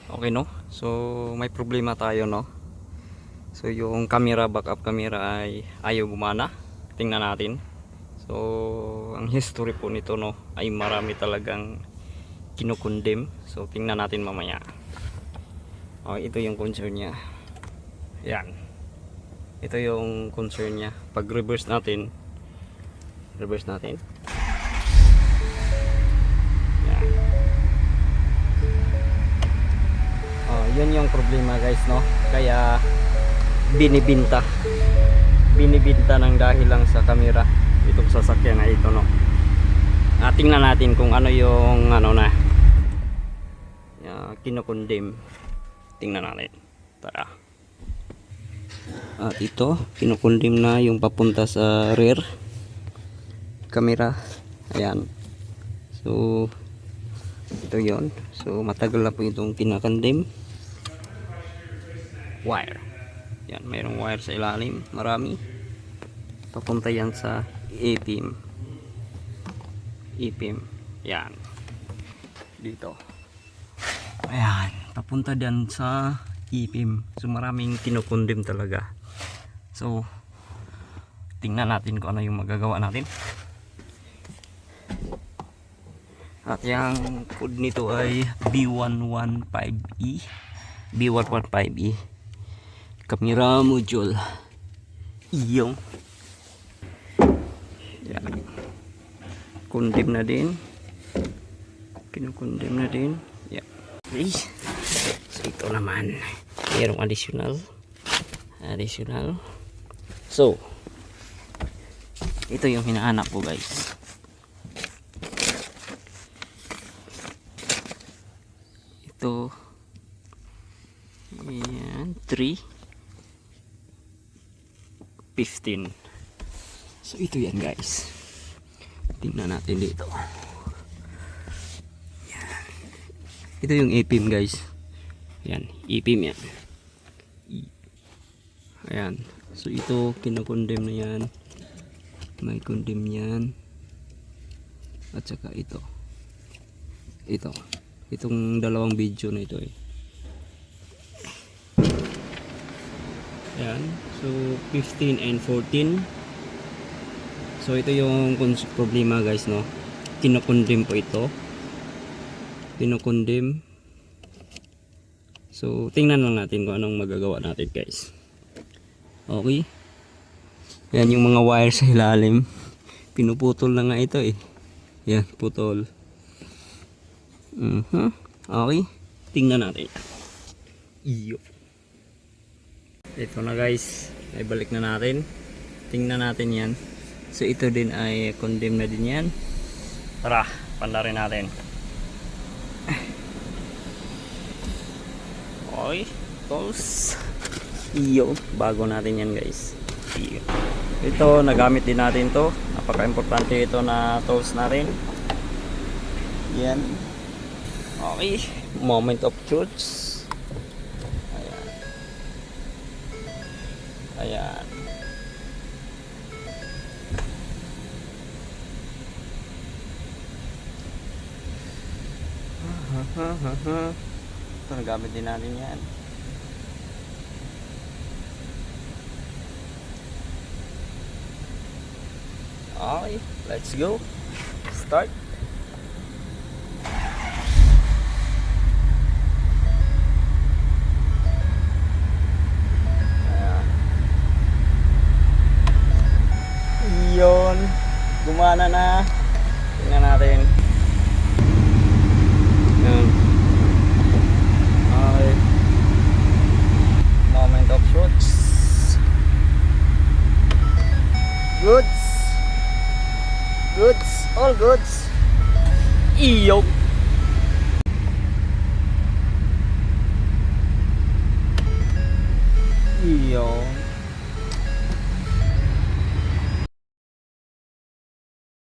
Okay, no? So may problema tayo, no? So yung camera, backup camera ay ayaw gumana. Tingnan natin. So ang history po nito, no, ay marami talagang kinukondem. So tingnan natin mamaya. Ito yung concern niya. Yan. Ito yung concern niya. Pag reverse natin. Yan. Yun yung problema, guys, no? Kaya binibinta ng dahil lang sa camera itong sasakyan na ito, no? Tingnan natin kung ano yung kinukondem. Tingnan natin. Tara. At ito, kinukondem na yung papunta sa rear camera. Ayan. So ito yon. So matagal na po itong kinakondem. Wire. Yan, mayroong wire sa ilalim, marami. Papunta yan sa EPIM. Yan. Dito. Ayan, papunta dyan sa EPIM. So maraming kinukondem talaga. So tingnan natin kung ano yung magagawa natin. At yung code nito ay B115E. B115E. Camera module. Yung yan. Kondem na din. Kinukondem na din. Yan. Okay. So ito naman. Mayroong additional. So ito yung hinahanap ko, guys. Ito. Ayan. 315. So ito yan, guys. Tingnan natin dito. Yan. Ito yung EPIM, guys. Yan, EPIM yan. Ayan. So ito kinukondem na yan. May condem yan. At saka ito. Itong dalawang video na ito, Ayan. So 15 and 14. So ito yung problema, guys, no. Kinukondem po ito. Kinukondem. So tingnan lang natin kung anong magagawa natin, guys. Okay. Yan yung mga wire sa ilalim. Pinuputol na nga ito, Yan, putol. Okay. Tingnan natin. Iyo. Ito na, guys. Ay balik na natin. Tingnan natin yan. So ito din ay condemn na din yan. Tara, pandarin natin. Okay. Tools. Iyo. Bago natin yan, guys. Iyo. Ito, nagamit din natin to. Napaka-importante ito na tools natin. Yan. Okay. Moment of truth. Ayan. Ito, nagamit din natin yan. Okay, let's go. Start. Yun, gumana na. Tingnan natin. Yun. Okay. Moment of truth. Goods, all goods. Iyo. Iyo.